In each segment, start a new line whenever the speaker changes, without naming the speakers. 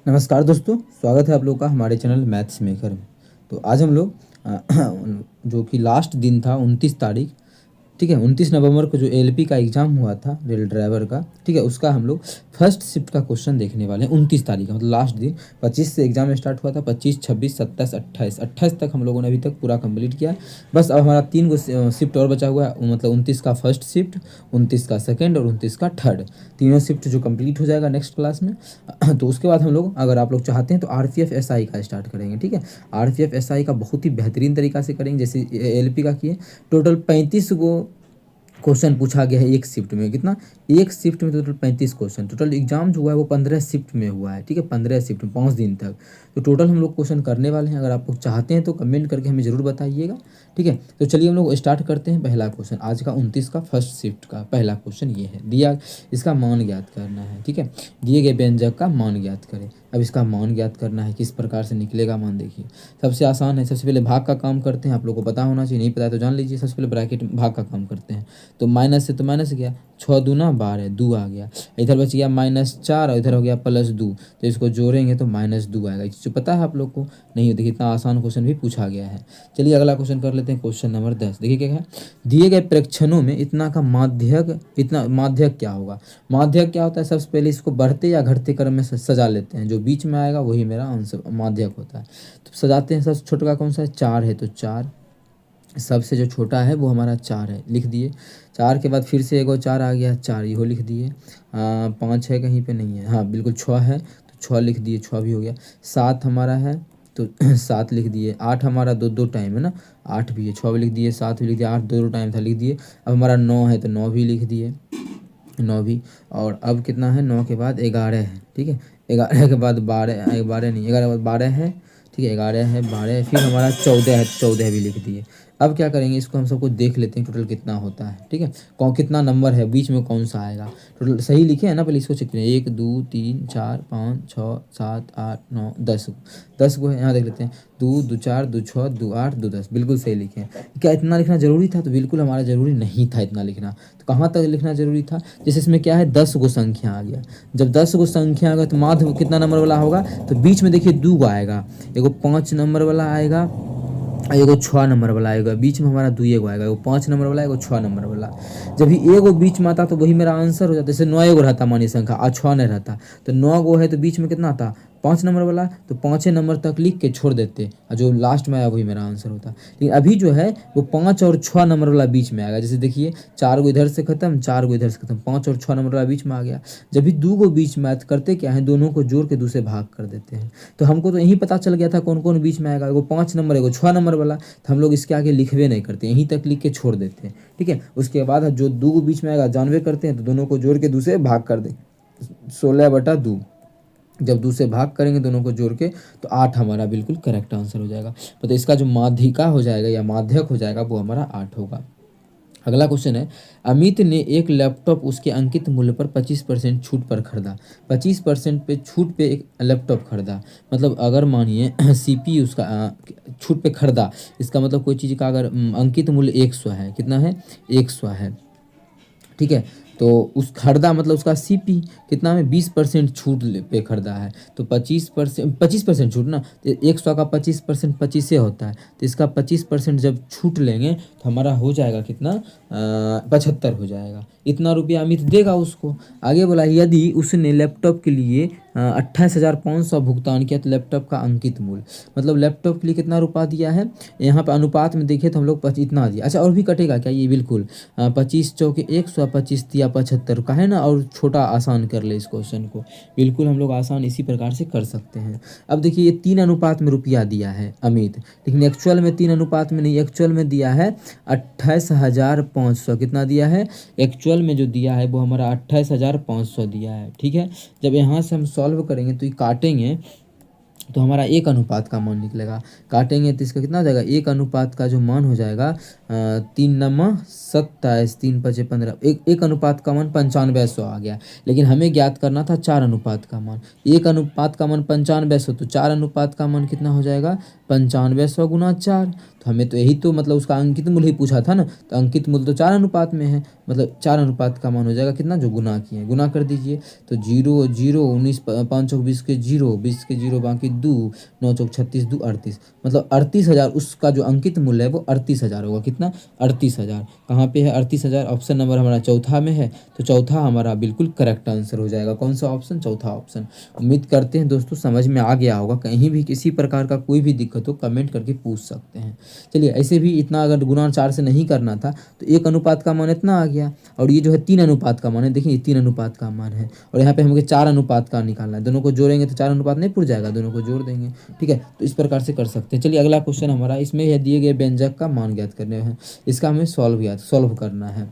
नमस्कार दोस्तों, स्वागत है आप लोग का हमारे चैनल मैथ्स मेकर में। तो आज हम लोग जो कि लास्ट दिन था 29 तारीख, ठीक है, 29 नवंबर को जो एलपी का एग्ज़ाम हुआ था रेल ड्राइवर का, ठीक है, उसका हम लोग फर्स्ट शिफ्ट का क्वेश्चन देखने वाले हैं। 29 तारीख का मतलब लास्ट दिन, 25 से एग्ज़ाम स्टार्ट हुआ था, 25, 26, 27, 28, 28 तक हम लोगों ने अभी तक पूरा कंप्लीट किया। बस अब हमारा 3 गो शिफ्ट और बचा हुआ है, मतलब 29 का फर्स्ट शिफ्ट, 29 का सेकेंड और 29 का थर्ड, तीनों शिफ्ट जो कंप्लीट हो जाएगा नेक्स्ट क्लास में। तो उसके बाद हम लोग, अगर आप लोग चाहते हैं तो आरपीएफ एसआई का स्टार्ट करेंगे, ठीक है। आरपीएफ एसआई का बहुत ही बेहतरीन तरीका से करेंगे, जैसे एलपी का किए। टोटल 35 गो क्वेश्चन पूछा गया है एक शिफ्ट में। कितना? एक शिफ्ट में टोटल 35 क्वेश्चन। टोटल एग्जाम जो हुआ है वो 15 शिफ्ट में हुआ है, ठीक है, 15 शिफ्ट में 5 दिन तक। तो टोटल हम लोग क्वेश्चन करने वाले हैं। अगर आप लोग चाहते हैं तो कमेंट करके हमें ज़रूर बताइएगा, ठीक है। तो चलिए हम लोग स्टार्ट करते हैं। पहला क्वेश्चन आज का 29 का फर्स्ट शिफ्ट का पहला क्वेश्चन ये है दिया, इसका मान ज्ञात करना है, ठीक है। दिए गए व्यंजक का मान ज्ञात करें। अब इसका मान ज्ञात करना है, किस प्रकार से निकलेगा मान। देखिए सबसे आसान है, सबसे पहले भाग का काम करते हैं। आप लोग को पता होना चाहिए, नहीं पता है तो जान लीजिए। सबसे पहले ब्रैकेट भाग का काम करते हैं। तो माइनस से तो माइनस गया, 6 दूना 12, 2 आ गया। इधर बच गया -4 और इधर हो गया +2। तो इसको जोड़ेंगे तो -2 आएगा। ये चीज़ पता है आप लोग को? नहीं, देखिए इतना आसान क्वेश्चन भी पूछा गया है। चलिए अगला क्वेश्चन कर लेते हैं, क्वेश्चन नंबर 10। देखिए क्या है, दिए गए प्रेक्षणों में इतना का माध्यक, इतना माध्यक क्या होगा। माध्यक क्या होता है? सबसे पहले इसको बढ़ते या घटते क्रम में सजा लेते हैं, जो बीच में आएगा वही मेरा आंसर माध्यक होता है। तो सजाते हैं। सबसे छोटा का कौन सा है? 4 है, तो 4 सबसे जो छोटा है वो हमारा 4 है, लिख दिए। 4 के बाद फिर से एगो 4 आ गया, 4 इहो लिख दिए। 5 है, कहीं पे नहीं है, हाँ बिल्कुल 6 है, तो 6 लिख दिए, 6 भी हो गया। 7 हमारा है तो 7 लिख दिए। 8 हमारा दो दो टाइम है ना, 8 भी है, 6 भी लिख दिए, 7 भी लिख दिए, 8 दो दो टाइम था, लिख दिए। अब हमारा 9 है तो 9 भी लिख दिए, 9 भी। और अब कितना है? 9 के बाद 11 है, ठीक है। 11 के बाद 12, 12 नहीं, 11 के बाद 12 है, ठीक है, 11 है, 12 फिर हमारा 14 है, 14 भी लिख दिए। अब क्या करेंगे, इसको हम सबको देख लेते हैं टोटल कितना होता है, ठीक है। कौन कितना नंबर है, बीच में कौन सा आएगा। टोटल सही लिखे हैं ना, पहले इसको चेक करें। 1 2 3 4 5 6 7 8 9 10, 10 को है, यहाँ देख लेते हैं। 2 2 4 2 6 2 8 2 10, बिल्कुल सही लिखे हैं। क्या इतना लिखना जरूरी था? तो बिल्कुल हमारा जरूरी नहीं था इतना लिखना। तो कहाँ तक लिखना जरूरी था? जैसे इसमें क्या है, 10 गो संख्या आ गया। जब 10 गो संख्या आ गया तो माध्य कितना नंबर वाला होगा? तो बीच में देखिए 2 आएगा, एगो 5 नंबर वाला आएगा, एगो 6 नंबर वाला आएगा। बीच में हमारा 2 एगो आएगा, एगो 5 नंबर वाला, एगो 6 नंबर वाला। जब भी एगो बीच में आता तो वही मेरा आंसर हो जाता। जैसे 9 एगो रहता मानी संख्या और 6 नहीं रहता, तो 9 गो है तो बीच में कितना आता? 5 नंबर वाला, तो 5 नंबर तक लिख के छोड़ देते और जो लास्ट में आया वही मेरा आंसर होता। लेकिन अभी जो है वो 5 और 6 नंबर वाला बीच में आएगा। जैसे देखिए 4 गो इधर से खत्म, 4 गो इधर से खत्म, 5 और 6 नंबर वाला बीच में आ गया। जब भी 2 गो बीच में आए तो करते क्या है, दोनों को जोड़ के दूसरे भाग कर देते हैं। तो हमको तो यही पता चल गया था कौन कौन बीच में आएगा, एगो 5 नंबर, एगो 6 नंबर वाला। तो हम लोग इसके आगे लिखवे नहीं करते, यहीं तक लिख के छोड़ देते हैं, ठीक है। उसके बाद जो 2 गो बीच में आएगा जानवे करते हैं, तो दोनों को जोड़ के दूसरे भाग कर दें, 16/2। जब दूसरे भाग करेंगे दोनों को जोड़ के तो 8 हमारा बिल्कुल करेक्ट आंसर हो जाएगा। तो इसका जो माध्यिका हो जाएगा या माध्यक हो जाएगा वो हमारा 8 होगा। अगला क्वेश्चन है, अमित ने एक लैपटॉप उसके अंकित मूल्य पर 25% छूट पर खरीदा। 25% पे छूट पे एक लैपटॉप खरीदा। मतलब अगर मानिए सीपीयू उसका छूट पे खरीदा, इसका मतलब कोई चीज़ का अगर अंकित मूल्य 100 है, कितना है? 100 है, ठीक है। तो उस खरीदा मतलब उसका सीपी कितना में 20% छूट पे खरीदा है, तो 25% छूट ना, तो 100 का 25% 25 होता है। तो इसका 25% जब छूट लेंगे तो हमारा हो जाएगा कितना? 75 हो जाएगा। इतना रुपया अमित देगा उसको। आगे बोला, यदि उसने लैपटॉप के लिए 28,500 भुगतान किया तो लैपटॉप का अंकित मूल्य, मतलब लैपटॉप के लिए कितना रुपया दिया है। यहाँ पे अनुपात में देखे तो हम लोग इतना दिया। अच्छा और भी कटेगा क्या? ये बिल्कुल 25 चौके 100, 25 तिया 75 का है ना। और छोटा आसान कर ले इस क्वेश्चन को, बिल्कुल हम लोग आसान इसी प्रकार से कर सकते हैं। अब देखिए ये 3 अनुपात में रुपया दिया है अमित, लेकिन एक्चुअल में 3 अनुपात में नहीं, एक्चुअल में दिया है 28,500। कितना दिया है? एक्चुअल में जो दिया है वो हमारा 28,500 दिया है, ठीक है। जब यहाँ से हम सॉल्व करेंगे तो ये काटेंगे तो हमारा 1 अनुपात का मान निकलेगा। काटेंगे तो इसका कितना हो जाएगा? 1 अनुपात का जो मान हो जाएगा 3 9 27, 3 5 15, एक अनुपात का मान 9500 आ गया। लेकिन हमें ज्ञात करना था 4 अनुपात का मान। 1 अनुपात का मान 9500, तो 4 अनुपात का मान कितना हो जाएगा? 95 100 गुना 4, तो हमें तो यही तो मतलब उसका अंकित मूल्य ही पूछा था ना, तो अंकित मूल्य तो 4 अनुपात में है, मतलब 4 अनुपात का मान हो जाएगा कितना, जो गुना किए गुना कर दीजिए। तो 0 0 19 5 चौक 20 के 0 20 के 0 बाकी 2 9 चौक 36 2 38, मतलब 38,000 उसका जो अंकित मूल्य है वो 38,000 होगा। कितना, 38,000। कहाँ पे है 38,000, ऑप्शन नंबर हमारा चौथा में है, तो चौथा हमारा बिल्कुल करेक्ट आंसर हो जाएगा। कौन सा ऑप्शन, चौथा ऑप्शन। उम्मीद करते हैं दोस्तों समझ में आ गया होगा। कहीं भी किसी प्रकार का कोई भी दिक्कत हो कमेंट करके पूछ सकते हैं। चलिए, ऐसे भी इतना अगर गुणा 4 से नहीं करना था तो 1 अनुपात का मान इतना आ गया, और ये जो है 3 अनुपात का मान है, देखिए 3 अनुपात का मान है, और यहाँ पे हमें 4 अनुपात का निकालना है। दोनों को जोड़ेंगे तो 4 अनुपात नहीं पुर जाएगा, दोनों को जोड़ देंगे। ठीक है, तो इस प्रकार से कर सकते हैं। चलिए, अगला क्वेश्चन हमारा, इसमें यह दिए गए व्यंजक का मान ज्ञात करने हैं, इसका हमें सॉल्व करना है।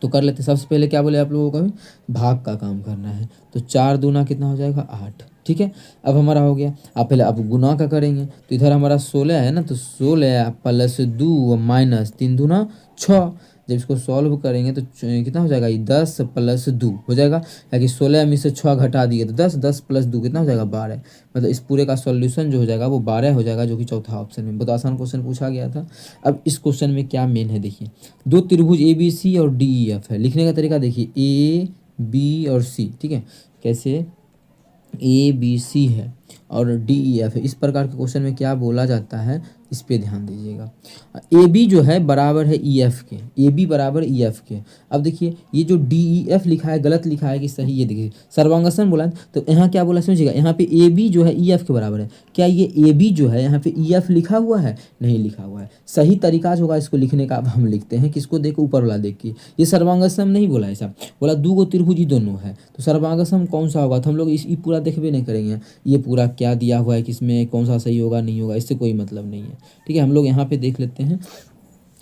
तो कर लेते हैं। सबसे पहले क्या बोले आप लोगों को, भाग का काम करना है। तो 4 दूना कितना हो जाएगा, 8। ठीक है, अब हमारा हो गया। आप पहले अब गुना का करेंगे, तो इधर हमारा 16 है ना, तो 16 प्लस 2 माइनस 3 दूना 6। जब इसको सॉल्व करेंगे तो कितना हो जाएगा, 10 प्लस 2 हो जाएगा, यानी 16 में से 6 घटा दिए तो 10, 10 प्लस 2 कितना हो जाएगा, 12। मतलब इस पूरे का सॉल्यूशन जो हो जाएगा वो 12 हो जाएगा, जो कि चौथा ऑप्शन में। बहुत आसान क्वेश्चन पूछा गया था। अब इस क्वेश्चन में क्या मेन है, देखिए 2 त्रिभुज ABC और DEF है। लिखने का तरीका देखिए, AB और C। ठीक है, कैसे, ABC है और DEF है। इस प्रकार के क्वेश्चन में क्या बोला जाता है, इस पे ध्यान दीजिएगा। AB जो है बराबर है EF के, AB बराबर EF के। अब देखिए ये जो DEF लिखा है गलत लिखा है कि सही, ये देखिए सर्वांगसम बोला है, तो यहाँ क्या बोला समझिएगा, यहाँ पे AB जो है EF के बराबर है। क्या ये AB जो है यहाँ पे EF लिखा हुआ है, नहीं लिखा हुआ है। सही तरीका जो होगा इसको लिखने का, अब हम लिखते हैं किसको, देखो ऊपर वाला देखिए, ये सर्वांगसम नहीं बोला है साहब, बोला 2 गो त्रिभुज ही दोनों है, तो सर्वांगसम कौन सा होगा, तो हम लोग इस पूरा देखबे नहीं करेंगे, ये पूरा क्या दिया हुआ है, किसमें कौन सा सही होगा नहीं होगा, इससे कोई मतलब नहीं है। ठीक है, हम लोग यहाँ पे देख लेते हैं।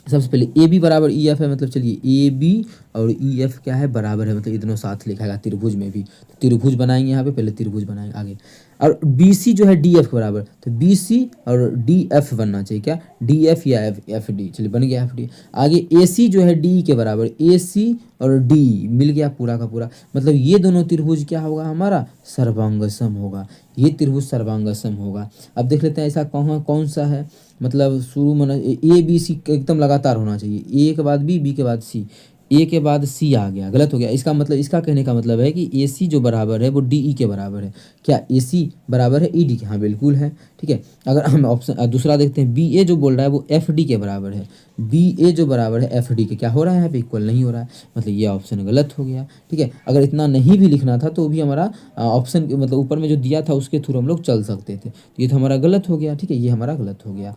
सबसे पहले AB बराबर EF है, मतलब चलिए AB और EF क्या है, बराबर है, मतलब ये दोनों साथ लिखाएगा त्रिभुज में भी, तो त्रिभुज बनाएंगे यहाँ पे, पहले त्रिभुज बनाएंगे आगे। और BC जो है DF के बराबर, तो BC और DF बनना चाहिए, क्या DF या FD, चलिए बन गया FD। आगे AC जो है DE के बराबर, AC और DE मिल गया पूरा का पूरा, मतलब ये दोनों त्रिभुज क्या होगा, हमारा सर्वांगसम होगा, ये त्रिभुज सर्वांगसम होगा। अब देख लेते हैं ऐसा कौन सा है, मतलब शुरू में ABC एकदम लगातार होना चाहिए, A के बाद B के बाद C, A के बाद C आ गया, गलत हो गया। इसका मतलब, इसका कहने का मतलब है कि AC जो बराबर है वो DE के बराबर है। क्या AC बराबर है ED के, हाँ बिल्कुल है। ठीक है, अगर हम ऑप्शन दूसरा देखते हैं, BA जो बोल रहा है वो FD के बराबर है, BA जो बराबर है FD के, क्या हो रहा है यहाँ पे, इक्वल नहीं हो रहा है, मतलब ये ऑप्शन गलत हो गया। ठीक है, अगर इतना नहीं भी लिखना था तो भी हमारा ऑप्शन मतलब ऊपर में जो दिया था उसके थ्रू हम लोग चल सकते थे, तो ये तो हमारा गलत हो गया। ठीक है, ये हमारा गलत हो गया।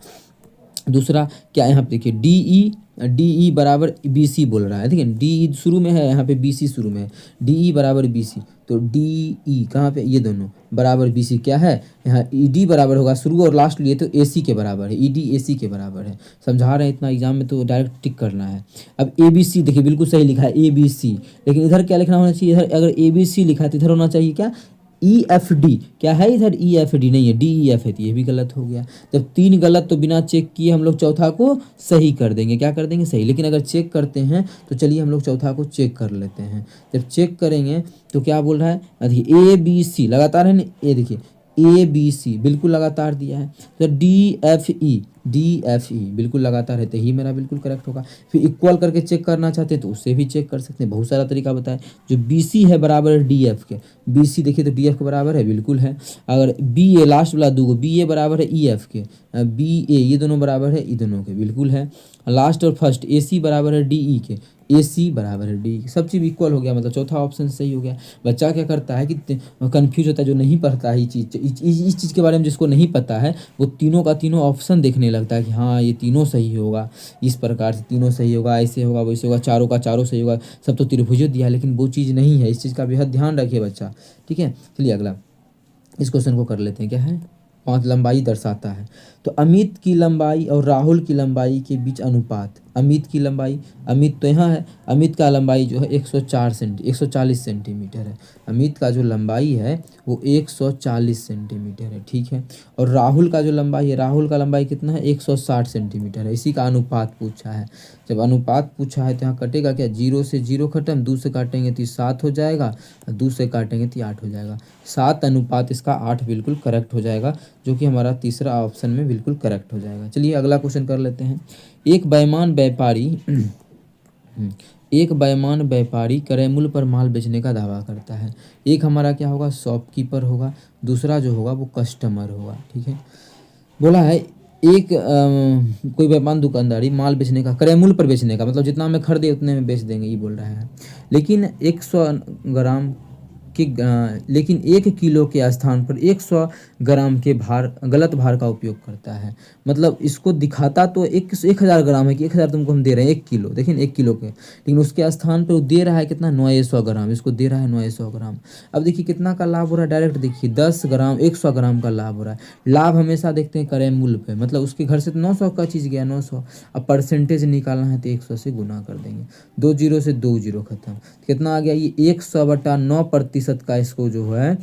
दूसरा क्या, यहाँ पे देखिए DE बराबर BC बोल रहा है, ठीक है, DE शुरू में है, यहाँ पे BC शुरू में है, DE बराबर BC, तो DE कहाँ पे, ये दोनों बराबर BC क्या है, यहाँ ED बराबर होगा, शुरू और लास्ट लिए तो AC के बराबर है, ED AC के बराबर है। समझा रहे हैं, इतना एग्जाम में तो डायरेक्ट टिक करना है। अब ABC देखिए बिल्कुल सही लिखा है ABC, लेकिन इधर क्या लिखना होना चाहिए, इधर अगर ABC लिखा है तो इधर होना चाहिए क्या, EFD, क्या है इधर EFD नहीं है, DEF है, तो ये भी गलत हो गया। जब 3 गलत तो बिना चेक किए हम लोग चौथा को सही कर देंगे, क्या कर देंगे, सही। लेकिन अगर चेक करते हैं तो चलिए हम लोग चौथा को चेक कर लेते हैं। जब चेक करेंगे तो क्या बोल रहा है, देखिए ABC लगातार है ना, ये देखिए ABC बिल्कुल लगातार दिया है, तो DFE बिल्कुल लगातार है, तो ही मेरा बिल्कुल करेक्ट होगा। फिर इक्वल करके चेक करना चाहते हैं तो उससे भी चेक कर सकते हैं, बहुत सारा तरीका बताया। जो BC है बराबर है DF के, BC देखिए तो DF के बराबर है, बिल्कुल है। अगर BA लास्ट वाला 2 BA बराबर है EF के, BA ये दोनों बराबर है, ये दोनों के बिल्कुल है। लास्ट और फर्स्ट AC बराबर है DE के, AC बराबर है DE, सब चीज़ इक्वल हो गया, मतलब चौथा ऑप्शन सही हो गया। बच्चा क्या करता है कि कंफ्यूज होता है, जो नहीं पढ़ता है इस चीज़ के बारे में, जिसको नहीं पता है वो तीनों का तीनों ऑप्शन देखने लगता है कि हाँ ये तीनों सही होगा, इस प्रकार से तीनों सही होगा, ऐसे होगा वैसे होगा, चारों का चारों सही होगा, सब तो त्रिभुज दिया है, लेकिन वो चीज़ नहीं है। इस चीज़ का बेहद ध्यान रखिए बच्चा। ठीक है, चलिए अगला इस क्वेश्चन को कर लेते हैं। क्या है, 5 लंबाई दर्शाता है। तो अमित की लंबाई और राहुल की लंबाई के बीच अनुपात, अमित की लंबाई, अमित तो यहाँ है, अमित का लंबाई जो है 140 सेंटीमीटर है। अमित का जो लंबाई है वो 140 सेंटीमीटर है, ठीक है। और राहुल का जो लंबाई है, राहुल का लंबाई कितना है, 160 सेंटीमीटर है। इसी का अनुपात पूछा है। जब अनुपात पूछा है तो यहाँ कटेगा क्या, 0 से 0 खत्म, 2 से काटेंगे तो 7 हो जाएगा, 2 से काटेंगे तो 8 हो जाएगा। 7 अनुपात इसका 8 बिल्कुल करेक्ट हो जाएगा, जो कि हमारा तीसरा ऑप्शन में बिल्कुल करेक्ट हो जाएगा। चलिए अगला क्वेश्चन कर लेते हैं। एक बेईमान व्यापारी एक बेईमान व्यापारी क्रय मूल्य पर माल बेचने का दावा करता है। एक हमारा क्या होगा, शॉपकीपर होगा, दूसरा जो होगा वो कस्टमर होगा। ठीक है, बोला है एक कोई बेईमान दुकानदारी माल बेचने का, क्रय मूल्य पर बेचने का, मतलब जितना हमें खरीदे उतने में बेच देंगे ये बोल रहा है। लेकिन 100 ग्राम लेकिन 1 किलो के स्थान पर 100 ग्राम के भार, गलत भार का उपयोग करता है। मतलब इसको दिखाता तो 1000 ग्राम है कि 1000 तुमको हम दे रहे हैं 1 किलो, देखिए 1 किलो के, लेकिन उसके स्थान पर वो दे रहा है कितना, 900 ग्राम, इसको दे रहा है 900 ग्राम। अब देखिए कितना का लाभ हो रहा है, डायरेक्ट देखिए 10 ग्राम 100 ग्राम का लाभ हो रहा है। लाभ हमेशा देखते हैं क्रय मूल्य पे, मतलब उसके घर से तो 900 का चीज़ गया 900, अब परसेंटेज निकालना है तो 100 से गुना कर देंगे, 2 जीरो से 2 जीरो खत्म, कितना आ गया ये 100/9% का इसको जो है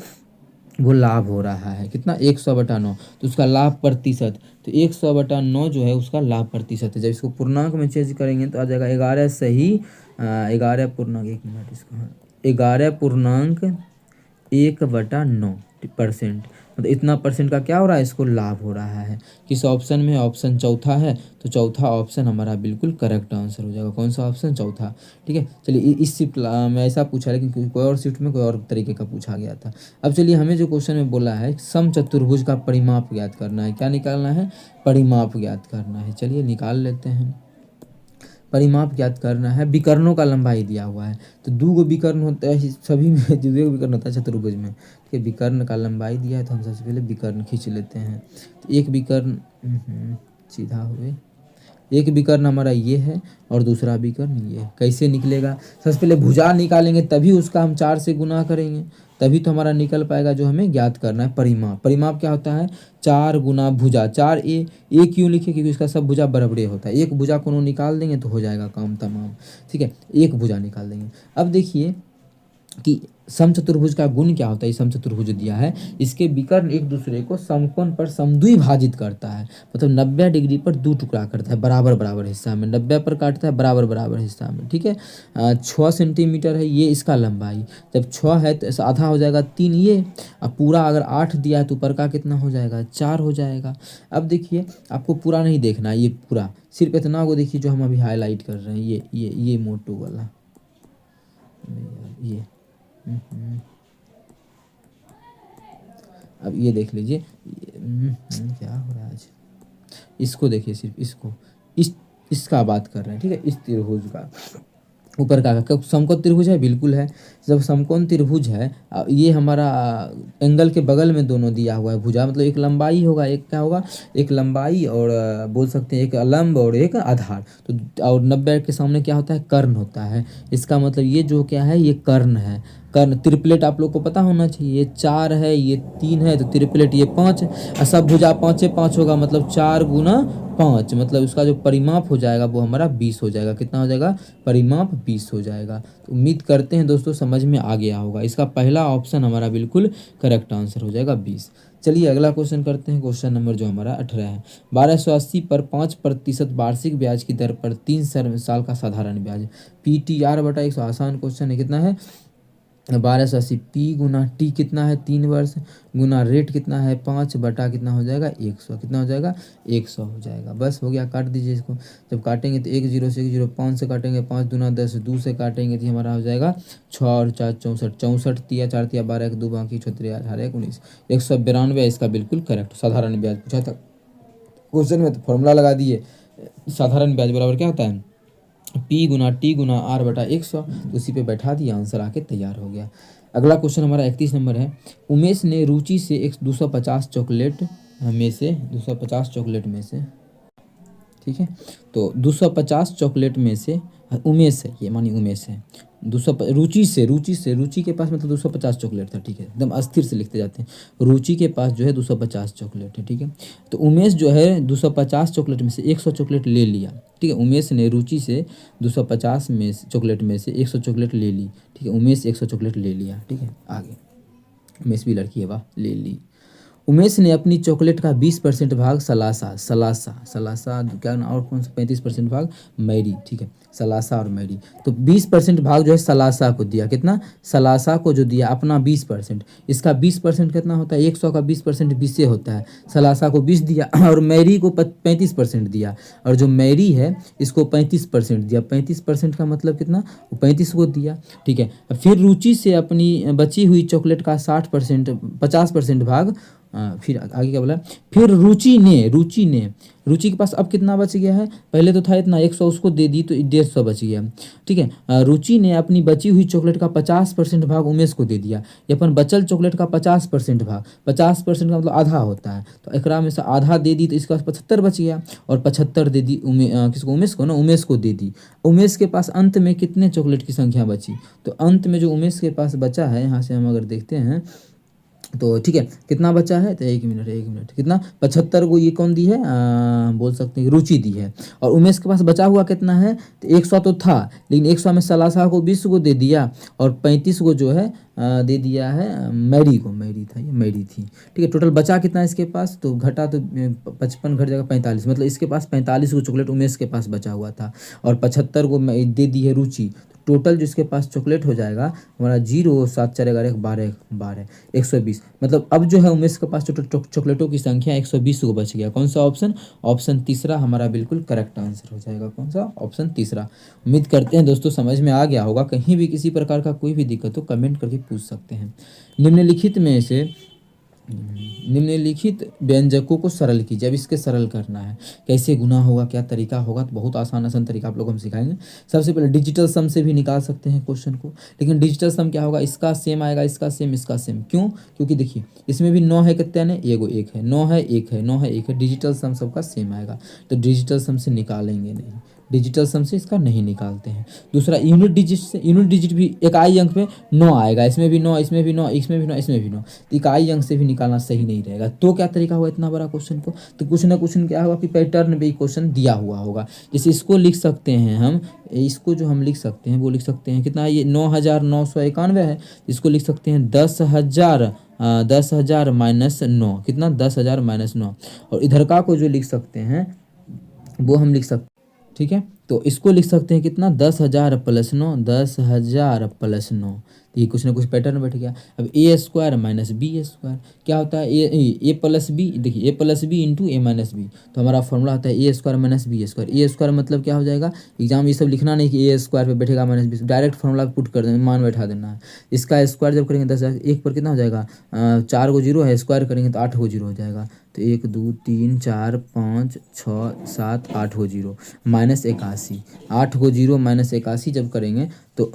वो लाभ हो रहा है। कितना, 100/9, तो उसका लाभ प्रतिशत, तो 100/9 जो है उसका लाभ प्रतिशत है। जब इसको पूर्णांक में चेंज करेंगे तो आ जाएगा 11 सही 11 पूर्णांक 1 मिनट इसको 11.1/9%, मतलब इतना परसेंट का क्या हो रहा है, इसको लाभ हो रहा है। किस ऑप्शन में, ऑप्शन चौथा है, तो चौथा ऑप्शन हमारा बिल्कुल करेक्ट आंसर हो जाएगा। कौन सा ऑप्शन, चौथा। ठीक है, चलिए इस शिफ्ट में ऐसा पूछा है, लेकिन कोई और शिफ्ट में कोई और तरीके का पूछा गया था। अब चलिए हमें जो क्वेश्चन में बोला है समचतुर्भुज का परिमाप ज्ञात करना है। क्या निकालना है, परिमाप ज्ञात करना है। चलिए निकाल लेते हैं। परिमाप ज्ञात करना है, विकर्णों का लंबाई दिया हुआ है, तो 2 विकर्ण होता है सभी में, 2 विकर्ण होता है चतुर्भुज में। ठीक है, विकर्ण का लंबाई दिया है तो हम सबसे पहले विकर्ण खींच लेते हैं। तो एक विकर्ण सीधा हुए, एक विकर्ण हमारा ये है और दूसरा विकर्ण ये है। कैसे निकलेगा, सबसे पहले भुजा निकालेंगे तभी उसका हम 4 से गुना करेंगे, तभी तो हमारा निकल पाएगा जो हमें ज्ञात करना है परिमाप। परिमाप क्या होता है, 4 गुना भुजा, 4a, ए क्यों लिखे, क्योंकि इसका सब भुजा बराबरे होता है। एक भुजा को निकाल देंगे तो हो जाएगा काम तमाम। ठीक है, एक भुजा निकाल देंगे। अब देखिए कि समचतुर्भुज का गुण क्या होता है। समचतुर्भुज दिया है, इसके विकर्ण एक दूसरे को समकोण पर समद्विभाजित करता है, मतलब 90 डिग्री पर 2 टुकड़ा करता है, बराबर बराबर हिस्सा में, 90 पर काटता है बराबर बराबर हिस्सा में। ठीक है, 6 सेंटीमीटर है ये इसका लंबाई, जब 6 है तो आधा हो जाएगा 3 ये, अब पूरा अगर 8 दिया है तो ऊपर का कितना हो जाएगा, 4 हो जाएगा। अब देखिए आपको पूरा नहीं देखना है, ये पूरा सिर्फ इतना को देखिए जो हम अभी हाईलाइट कर रहे हैं, ये मोटू वाला ये। अब ये देख लीजिए क्या हो रहा है आज, इसको देखिए, सिर्फ इसको, इसका बात कर रहे हैं। ठीक है, इस त्रिभुज का ऊपर का समकोण त्रिभुज है, बिल्कुल है। जब समकोण त्रिभुज है, ये हमारा एंगल के बगल में दोनों दिया हुआ है भुजा, मतलब एक लंबाई होगा, एक क्या होगा, एक लंबाई और बोल सकते हैं एक लंब और एक आधार। तो और 90 के सामने क्या होता है, कर्ण होता है। इसका मतलब ये जो क्या है, ये कर्ण है। कर्ण त्रिप्लेट आप लोग को पता होना चाहिए, ये 4 है, ये 3 है, तो त्रिप्लेट ये 5, और सब भुजा 5 होगा, मतलब 4 गुना 5, मतलब उसका जो परिमाप हो जाएगा वो हमारा 20 हो जाएगा। कितना हो जाएगा, परिमाप 20 हो जाएगा। तो उम्मीद करते हैं दोस्तों समझ में आ गया होगा। इसका पहला ऑप्शन हमारा बिल्कुल करेक्ट आंसर हो जाएगा 20। चलिए अगला क्वेश्चन करते हैं। क्वेश्चन नंबर जो हमारा 18 है, 1280 पर 5% वार्षिक ब्याज की दर पर 3 साल का साधारण ब्याज, PTR/100। आसान क्वेश्चन है, कितना है, 1280 P गुना T कितना है, 3 वर्ष, गुना रेट कितना है 5 बटा कितना हो जाएगा 100, कितना हो जाएगा 100 हो जाएगा। बस हो गया, काट दीजिए इसको। जब काटेंगे तो 1 0 से 1 0, 5 से काटेंगे, 5 दूना 10, 2 से काटेंगे तो हमारा हो जाएगा 6 और 4 64, 64 तिया 4 तिया 12, 1 2 बाकी 6 3 18 19, 192 इसका बिल्कुल करेक्ट। साधारण ब्याज पूछा था क्वेश्चन में, तो फॉर्मूला लगा दिए, साधारण ब्याज बराबर क्या होता है, P गुना T गुना R/100, तो उसी पे बैठा दिया, आंसर आके तैयार हो गया। अगला क्वेश्चन हमारा 31 नंबर है, उमेश ने रुचि से एक 250 चॉकलेट में से 250 चॉकलेट में से, ठीक है, तो 250 चॉकलेट में से उमेश है, ये मानिए उमेश है, 200 रुचि के पास मतलब 250 चॉकलेट था। ठीक है, एकदम अस्थिर से लिखते जाते हैं, रुचि के पास जो है 250 चॉकलेट है। ठीक है, तो उमेश जो है 250 चॉकलेट में से 100 चॉकलेट ले लिया। ठीक है, उमेश ने रुचि से 250 में चॉकलेट में से 100 चॉकलेट ले ली। ठीक है, उमेश 100 चॉकलेट ले लिया। ठीक है, आगे, उमेश भी लड़की है, वाह, ले ली। उमेश ने अपनी चॉकलेट का 20% भाग सलासा सलासा सलासा क्या ना, और कौन सा 35% भाग मैरी, ठीक है, सलासा और मैरी। तो 20% भाग जो है सलासा को दिया, कितना, सलासा को जो दिया अपना 20%, इसका 20% कितना होता है, 100 का 20% 20 होता है, सलासा को 20 दिया और मैरी को 35% दिया, और जो मैरी है इसको 35% दिया, 35% का मतलब कितना, वो 35 को दिया, ठीक है। फिर रुचि से अपनी बची हुई चॉकलेट का 60% 50% भाग, फिर आगे क्या बोला, फिर रुचि के पास अब कितना बच गया है, पहले तो था इतना 100 उसको दे दी तो 150 बच गया, ठीक है। रुचि ने अपनी बची हुई चॉकलेट का 50% भाग उमेश को दे दिया, ये अपन बचल चॉकलेट का 50% भाग, 50% का मतलब आधा होता है, तो एकरा में से आधा दे दी तो इसके पास 75 बच गया, और 75 दे दी किसको, उमेश को ना, उमेश को दे दी। उमेश के पास अंत में कितने चॉकलेट की संख्या बची, तो अंत में जो उमेश के पास बचा है, यहाँ से हम अगर देखते हैं तो ठीक है, कितना बचा है, तो एक मिनट कितना, 75 को ये कौन दी है, बोल सकते हैं रुचि दी है, और उमेश के पास बचा हुआ कितना है, तो 100 तो था, लेकिन 100 में सलासा को 20 को दे दिया, और 35 को जो है दे दिया है मैरी को, मैरी था, ये मैरी थी, ठीक है। टोटल बचा कितना है इसके पास, तो घटा तो 55 घट जाएगा 45, मतलब इसके पास 45 को चॉकलेट उमेश के पास बचा हुआ था, और 75 को दे दी है रुचि, टोटल जिसके पास चॉकलेट हो जाएगा हमारा 0 7 4 11 12 12 120, मतलब अब जो है उमेश के पास टोटल चॉकलेटों की संख्या 120 को बच गया। कौन सा ऑप्शन, ऑप्शन तीसरा हमारा बिल्कुल करेक्ट आंसर हो जाएगा, कौन सा, ऑप्शन तीसरा। उम्मीद करते हैं दोस्तों समझ में आ गया होगा, कहीं भी किसी प्रकार का कोई भी दिक्कत हो कमेंट करके पूछ सकते हैं। निम्नलिखित में से निम्नलिखित व्यंजकों को सरल कीजिए, अब इसके सरल करना है, कैसे गुना होगा, क्या तरीका होगा, तो बहुत आसान तरीका आप लोग हम सिखाएंगे। सबसे पहले डिजिटल सम से भी निकाल सकते हैं क्वेश्चन को, लेकिन डिजिटल सम क्या होगा, इसका सेम आएगा, इसका सेम, क्यों, क्योंकि देखिए इसमें भी 9 है, कितने ने, एगो 1 है, 9 है 1 है, 9 है 1 है, डिजिटल सम सबका सेम आएगा, तो डिजिटल सम से निकालेंगे नहीं, डिजिटल सम से इसका नहीं निकालते हैं। दूसरा यूनिट डिजिट से, यूनिट डिजिट भी इकाई अंक में 9 आएगा, इसमें भी 9, इसमें भी 9, इसमें भी 9, इसमें भी 9, तो इकाई अंक से भी निकालना सही नहीं रहेगा। तो क्या तरीका हुआ इतना बड़ा क्वेश्चन को, तो कुछ ना कुछ क्या होगा कि पैटर्न भी क्वेश्चन दिया हुआ होगा, जैसे इसको लिख सकते हैं हम, इसको जो हम लिख सकते हैं वो लिख सकते हैं कितना, ये 9,991 है, इसको लिख सकते हैं 10,000 माइनस 9, कितना, 10,000 माइनस 9, और इधर का को जो लिख सकते हैं वो हम लिख सकते हैं, ठीक है। तो इसको लिख सकते हैं कितना, 10,000 प्लस 9, 10,000 प्लस 9, तो ये कुछ ना कुछ पैटर्न बैठ गया। अब ए स्क्वायर माइनस बी स्क्वायर क्या होता है, ए प्लस बी, देखिए ए प्लस बी इंटू ए माइनस बी, तो हमारा फॉर्मूला होता है ए स्क्वायर माइनस बी स्क्वायर। ए स्क्वायर मतलब क्या हो जाएगा, एग्जाम ये सब लिखना नहीं कि ए स्क्वायर पे बैठेगा minus B, direct formula put कर देना, मान बैठा देना है। इसका स्क्वायर जब करेंगे 10,000, एक पर कितना हो जाएगा, 4 को जीरो है, स्क्वायर करेंगे तो 8 को जीरो हो जाएगा, तो 1 2 3 4 5 6 7 8 को जीरो, माइनस 81, 8 को जीरो माइनस 81 जब करेंगे तो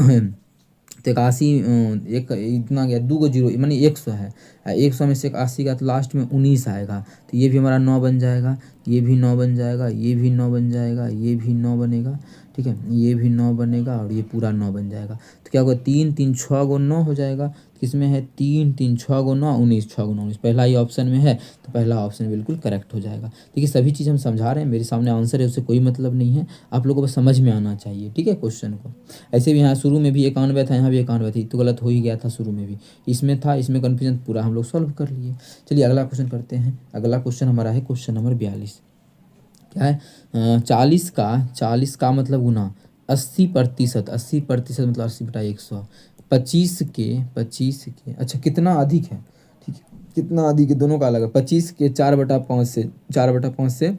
81 एक इतना गया, 2 को जीरो मानी 100 है, 100 में से 81 का तो लास्ट में 19 आएगा, तो ये भी हमारा 9 बन जाएगा, ये भी 9 बन जाएगा, ये भी 9 बन जाएगा, ये भी 9 बनेगा, ठीक है, ये भी 9 बनेगा, और ये पूरा 9 बन जाएगा। तो क्या होगा, 3 3 6 को 9 हो जाएगा, किसमें है 3 3 6 को 9 19, 6 को 19, पहला ही ऑप्शन में है, तो पहला ऑप्शन बिल्कुल करेक्ट हो जाएगा। देखिए सभी चीज़ हम समझा रहे हैं, मेरे सामने आंसर है, उससे कोई मतलब नहीं है, आप लोगों को बस समझ में आना चाहिए, ठीक है क्वेश्चन को। ऐसे भी यहाँ शुरू में भी 91 था, यहाँ भी 91 थी, तो गलत हो ही गया था शुरू में भी, इसमें था, इसमें कन्फ्यूजन पूरा हम लोग सॉल्व कर लिए। चलिए अगला क्वेश्चन करते हैं, अगला क्वेश्चन हमारा है क्वेश्चन नंबर 42, क्या है, 40 का मतलब गुना 80%, 80% मतलब 80/100, 25 के अच्छा कितना अधिक है, ठीक है, कितना अधिक है दोनों का अलग है, 25 के 4/5 से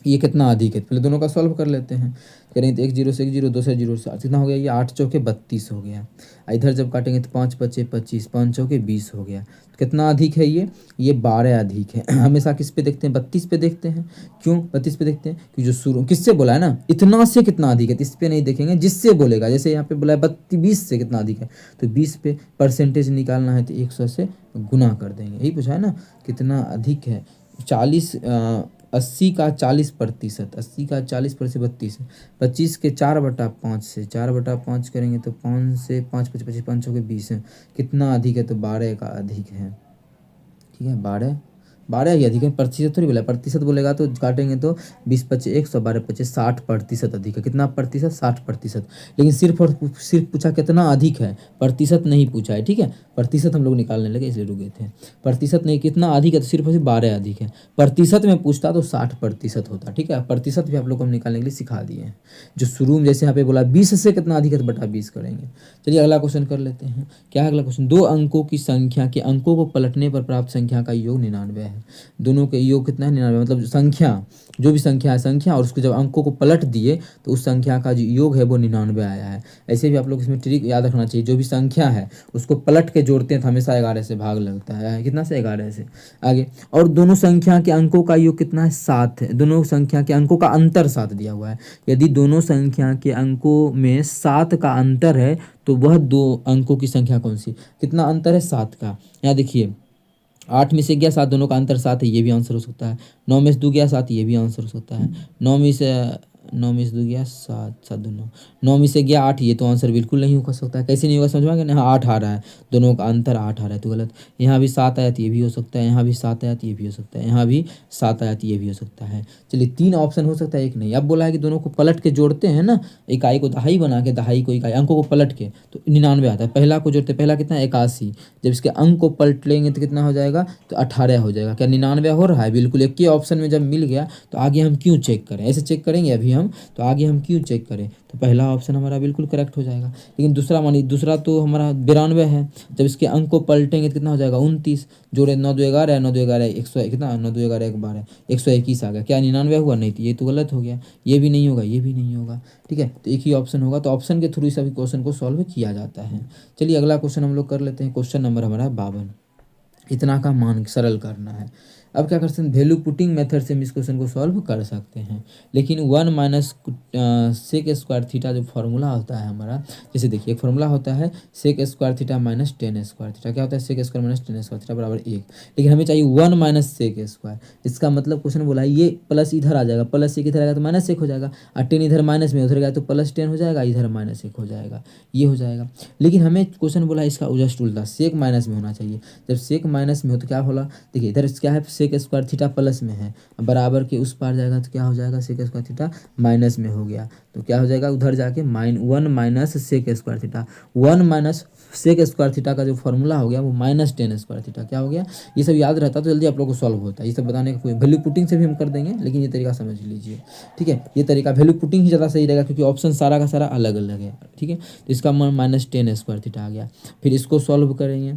ये कितना अधिक है, पहले दोनों का सॉल्व कर लेते हैं, करेंगे तो 1 0 से 1 0, 2 से 0 से कितना हो गया, ये 8 चौके 32 हो गया, इधर जब काटेंगे तो 5 5 25, 5 चौके 20 हो गया, तो कितना अधिक है ये 12 अधिक है। हमेशा किस पे देखते हैं, 32 पे देखते हैं, क्यों 32 पे देखते हैं, कि जो शुरू किससे बोला है ना, इतना से कितना अधिक है, तो इस पे नहीं देखेंगे, जिससे बोलेगा, जैसे यहाँ पे बोला है 20 से कितना अधिक है, तो 20 पे परसेंटेज निकालना है तो 100 से गुना कर देंगे, यही पूछा है ना, कितना अधिक है, 80 का 40%, 80 का 40% 32 है, 25 के 4/5 से 4/5 करेंगे तो 5 से 5 25 25 5 के 20 है, कितना अधिक है, तो 12 का अधिक है, ठीक है, 12 12 ही अधिक है, प्रतिशत थोड़ी बोला, प्रतिशत बोलेगा तो काटेंगे तो 20 पच्चीस 100, 12 पच्चीस 60% अधिक है। कितना प्रतिशत? 60%। लेकिन सिर्फ और सिर्फ पूछा कितना अधिक है, प्रतिशत नहीं पूछा है, ठीक है। प्रतिशत हम लोग निकालने लगे इसलिए रुके थे। प्रतिशत नहीं, कितना अधिक है, तो सिर्फ और सिर्फ 12 अधिक है। प्रतिशत में पूछता तो 60% होता, ठीक है। प्रतिशत भी आप लोग को हम निकालने के लिए सिखा दिए हैं। जो शुरू में जैसे यहाँ पे बोला 20 से कितना अधिक है तो बटा 20 करेंगे। चलिए अगला क्वेश्चन कर लेते हैं। क्या है अगला क्वेश्चन? दो अंकों की संख्या के अंकों को पलटने पर प्राप्त संख्या का योग 99 है। दोनों के योग कितना है? 99। मतलब संख्या, जो भी संख्या है, संख्या और उसके जब अंकों को पलट दिए तो उस संख्या का जो योग है वो 99 आया है। ऐसे भी आप लोग इसमें ट्रिक याद रखना चाहिए, जो भी संख्या है उसको पलट के जोड़ते हैं तो हमेशा 11 से भाग लगता है। कितना से? 11 से। आगे, और दोनों संख्या के अंकों का योग कितना है? 7 है। दोनों संख्या के अंकों का अंतर 7 दिया हुआ है। यदि दोनों संख्या के अंकों में 7 का अंतर है तो वह दो अंकों की संख्या कौन सी? कितना अंतर है? 7 का। यहाँ देखिए 8 में से गया 7, दोनों का अंतर 7 है, ये भी आंसर हो सकता है। 9 में से 2 गया 7, ये भी आंसर हो सकता है। 9 में से 2 गया 7, 7 2 9, 9 में से गया 8, ये तो आंसर बिल्कुल नहीं हो सकता है। कैसे नहीं होगा समझ में आ गया? हाँ 8 आ रहा है, दोनों का अंतर 8 आ रहा है तो गलत। यहाँ भी 7 आया तो ये भी हो सकता है, यहाँ भी 7 आया तो ये भी हो सकता है, यहाँ भी 7 आया तो ये भी हो सकता है। चलिए 3 ऑप्शन हो सकता है, एक नहीं। अब बोला है कि दोनों को पलट के जोड़ते हैं ना, इकाई को दहाई बना के, दहाई को इकाई, अंकों को पलट के तो 99 आता है। पहला को जोड़ते, पहला कितना? 81। जब इसके अंक को पलट लेंगे तो कितना हो जाएगा? तो 18 हो जाएगा। क्या 99 हो रहा है? बिल्कुल। एक ही ऑप्शन में जब मिल गया तो आगे हम क्यों चेक करें? ऐसे चेक करेंगे अभी हम, तो आगे हम क्यों चेक करें? तो पहला ऑप्शन हमारा बिल्कुल करेक्ट हो जाएगा। लेकिन दूसरा मानिए, दूसरा तो हमारा 92 है, जब इसके अंक को पलटेंगे तो कितना हो जाएगा? 29। जोड़े 9 2 11, 9 2 11 100, कितना? 9 2 11 1 12, 121 आ गया। क्या 99 हुआ? नहीं, तो ये तो गलत हो गया। ये भी नहीं होगा, ये भी नहीं होगा, ठीक है। तो एक ही ऑप्शन होगा। तो ऑप्शन के थ्रू सभी क्वेश्चन को सॉल्व किया जाता है। चलिए अगला क्वेश्चन हम लोग कर लेते हैं। क्वेश्चन नंबर हमारा 52। इतना का मान सरल करना है। अब क्या कर सकते हैं? वैल्यू पुटिंग मेथड से हम इस क्वेश्चन को सॉल्व कर सकते हैं। लेकिन 1 माइनस सेक स्क्वायर थीटा जो फार्मूला होता है हमारा, जैसे देखिए एक फार्मूला होता है sec square theta minus tan square theta. क्या होता है? Sec square minus tan square theta बराबर 1। लेकिन हमें चाहिए 1 माइनस सेक स्क्वायर। इसका मतलब क्वेश्चन बोला है ये प्लस इधर आ जाएगा, प्लस 1 इधर आएगा तो माइनस 1 हो जाएगा, और 10 इधर माइनस में उधर गया तो प्लस 10 हो जाएगा, इधर माइनस 1 हो जाएगा, ये हो जाएगा। लेकिन हमें क्वेश्चन बोला है इसका जस्ट उल्टा, सेक माइनस में होना चाहिए। जब सेक माइनस में हो तो क्या होला? देखिए इधर क्या है? सेक स्क्वायर थीटा प्लस में है, बराबर के उस पार जाएगा तो क्या हो जाएगा? सेक स्क्वायर थीटा माइनस में हो गया तो क्या हो जाएगा? उधर जाके 1 minus sec square theta. 1 minus sec square theta का जो फॉर्मूला हो गया वो माइनस 10 स्क्वायर थीटा। क्या हो गया? ये सब याद रहता तो जल्दी आप लोग को सॉल्व होता है। ये सब बताने का कोई वैल्यू पुटिंग से भी हम कर देंगे, लेकिन ये तरीका समझ लीजिए, ठीक है। ये तरीका वैल्यू पुटिंग ही ज़्यादा सही रहेगा क्योंकि ऑप्शन सारा का सारा अलग अलग है, ठीक है। तो इसका माइनस 10 स्क्वायर थीटा आ गया। फिर इसको सॉल्व करेंगे,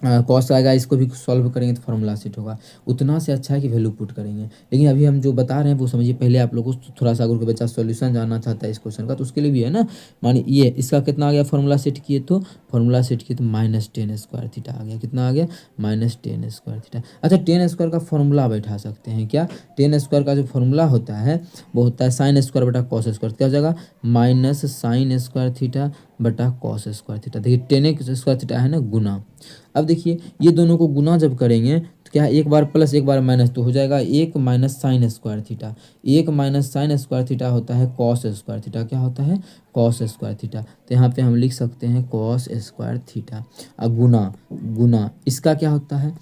कॉस्ट आएगा, इसको भी सॉल्व करेंगे तो फार्मूला सेट होगा। उतना से अच्छा है कि वैल्यू पुट करेंगे। लेकिन अभी हम जो बता रहे हैं वो समझिए, पहले आप लोगों को थोड़ा सा अगर कोई बच्चा सॉल्यूशन जानना चाहता है इस क्वेश्चन का तो उसके लिए भी है ना। मानिए ये इसका कितना आ गया? फार्मूला सेट किए तो माइनस 10 स्क्वायर थीटा आ गया। कितना आ गया? Minus 10 square theta. अच्छा 10 स्क्वायर का फॉर्मूला बैठा सकते हैं क्या? 10 स्क्वायर का जो फॉर्मूला होता है वो होता है साइन स्क्वायर बटा कॉस स्क्वायर। क्या हो जाएगा? माइनस साइन स्क्वायर थीटा बटा कॉस स्क्वायर थीटा। देखिए 10 स्क्वायर थीटा है ना गुना। अब देखिए ये दोनों को गुना जब करेंगे तो क्या है? एक बार प्लस एक बार माइनस तो हो जाएगा 1 minus sine square theta. 1 minus sine square theta होता है कॉस स्क्वायर थीटा। क्या होता है? Cos square theta. तो यहाँ पे हम लिख सकते हैं कॉस स्क्वायर थीटा। अब गुना इसका क्या होता है?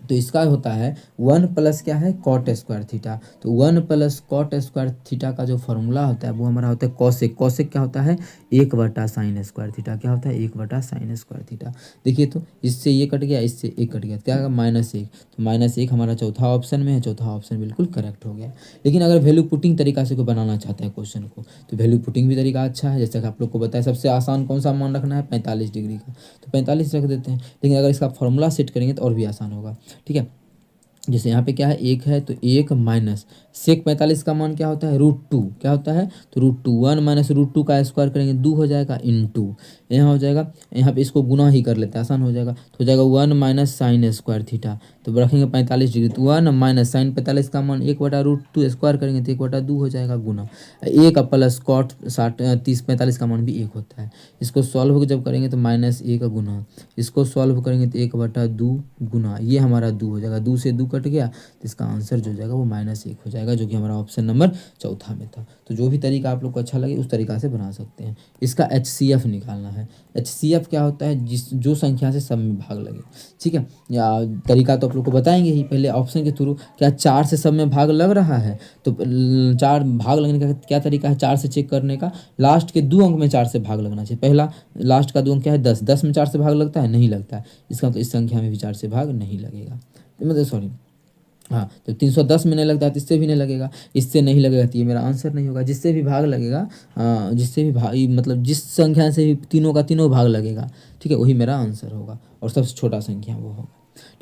तो इसका होता है 1 प्लस क्या है? Cot square theta. तो 1 प्लस कॉट स्क्वायर थीटा का जो फॉर्मूला होता है वो हमारा होता है कॉसेक। कॉसेक क्या होता है? 1 बटा साइन स्क्वायर थीटा। क्या होता है? 1 बटा साइन स्क्वायर थीटा। देखिए तो इससे ये कट गया, इससे एक कट गया, क्या होगा? -1। तो -1 हमारा चौथा ऑप्शन में है, चौथा ऑप्शन बिल्कुल करेक्ट हो गया। लेकिन अगर वैल्यू पुटिंग तरीका से कोई बनाना चाहता है क्वेश्चन को तो वैल्यू पुटिंग भी तरीका अच्छा है। जैसे कि आप लोग को बताया सबसे आसान कौन सा मान रखना है? 45 डिग्री का, तो 45 रख देते हैं। लेकिन अगर इसका फॉर्मूला सेट करेंगे तो और भी आसान होगा, ठीक है। जैसे यहाँ पे क्या है? 1 है तो 1 माइनस सेक 45 का मान क्या होता है? √2। क्या होता है? तो √2। 1 माइनस √2 का स्क्वायर करेंगे 2 हो जाएगा, इनटू यहाँ हो जाएगा, यहाँ पे इसको गुना ही कर लेते हैं, आसान हो जाएगा। तो हो जाएगा 1 माइनस साइन स्क्वायर थीटा। तो रखेंगे 45 डिग्री, तो 1 माइनस साइन 45 का मान 1 बटा √2 स्क्वायर करेंगे तो 1 बटा 2 हो जाएगा गुना। 1 प्लस कॉट 45 का मान भी 1 होता है। इसको सॉल्व जब करेंगे तो -1 गुना, इसको सॉल्व करेंगे तो 1 बटा 2 गुना, ये हमारा 2 हो जाएगा। 2 से 2 कट गया तो इसका आंसर जो हो जाएगा वो -1 हो जाएगा, जो कि हमारा ऑप्शन नंबर चौथा में था। तो जो भी तरीका आप लोग को अच्छा लगे उस तरीका से बना सकते हैं। इसका HCF निकालना है। HCF क्या होता है, जो संख्या से सब में भाग लगे, ठीक है। या तरीका तो आप लोग को बताएंगे ही, पहले ऑप्शन के थ्रू क्या 4 से सब में भाग लग रहा है, तो 4 भाग लगने का क्या तरीका है 4 से चेक करने का, लास्ट के 2 अंक में 4 से भाग लगना चाहिए। पहला लास्ट का 2 अंक क्या है 10, 10 में 4 से भाग लगता है, नहीं लगता है, इसका मतलब इस संख्या में भी 4 से भाग नहीं लगेगा, मतलब सॉरी हाँ, तो 310 में नहीं लगता है तो इससे भी नहीं लगेगा, इससे नहीं लगेगा तो ये मेरा आंसर नहीं होगा। जिससे भी भाग लगेगा, जिससे भी भाग मतलब जिस संख्या से भी तीनों का तीनों भाग लगेगा, ठीक है, वही मेरा आंसर होगा और सबसे छोटा संख्या वो होगा,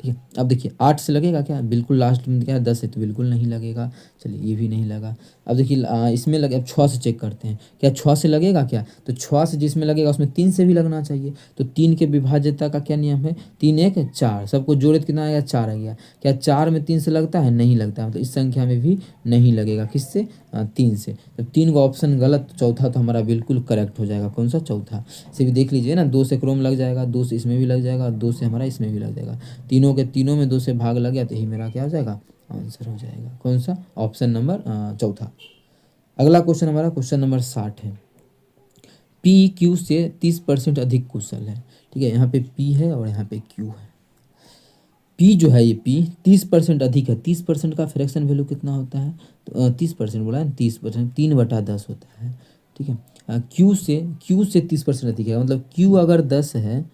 ठीक है। अब देखिए 8 से लगेगा क्या, बिल्कुल लास्ट में क्या है 10 है तो बिल्कुल नहीं लगेगा, चलिए ये भी नहीं लगा। अब देखिए इसमें लगे, अब 6 से चेक करते हैं, क्या 6 से लगेगा क्या, तो 6 से जिसमें लगेगा उसमें 3 से भी लगना चाहिए, तो 3 के विभाज्यता का क्या नियम है, 3 1 4, सबको जोड़े तो कितना आएगा 4 आ गया। क्या 4 में 3 से लगता है, नहीं लगता है, मतलब इस संख्या में भी नहीं लगेगा, किससे 3 से। तो 3 का ऑप्शन गलत, चौथा तो हमारा बिल्कुल करेक्ट हो जाएगा, कौन सा चौथा। इसे भी देख लीजिए ना, 2 से क्रोम लग जाएगा, 2 से इसमें भी लग जाएगा और 2 से हमारा इसमें भी लग जाएगा, तीनों के तीनों में 2 से भाग लग गया तो यही मेरा क्या हो जाएगा आंसर हो जाएगा, कौन सा ऑप्शन नंबर चौथा। अगला क्वेश्चन हमारा क्वेश्चन नंबर 60 है। P Q से 30% अधिक कुशल है, ठीक है, यहाँ पे P है और यहाँ पे Q है। P जो है ये P 30% अधिक है, 30% का फ्रैक्शन वैल्यू कितना होता है, तो 30% बोला है, 30% 3/10 होता है, ठीक है। Q से 30% अधिक है, मतलब Q अगर 10 है,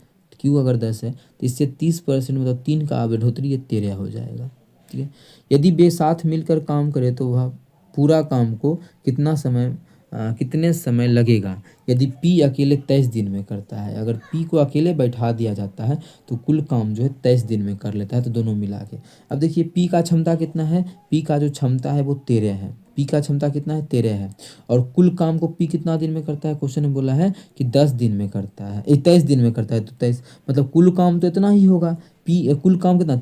Q अगर 10 है तो इससे 30% मतलब 3 का बढ़ोतरी ये 13 हो जाएगा, ठीक है। यदि वे साथ मिलकर काम करे तो वह पूरा काम को कितने समय लगेगा। यदि P अकेले 23 दिन में करता है, अगर P को अकेले बैठा दिया जाता है तो कुल काम जो है 23 दिन में कर लेता है, तो दोनों मिला के। अब देखिए P का क्षमता कितना है, P का जो क्षमता है वो 13 है, P का क्षमता कितना है 13 है, और कुल काम को P कितना दिन में करता है, क्वेश्चन में बोला है कि 10 दिन में करता है, 23 दिन में करता है, तो 23 मतलब कुल काम तो इतना ही होगा। कुल काम कितना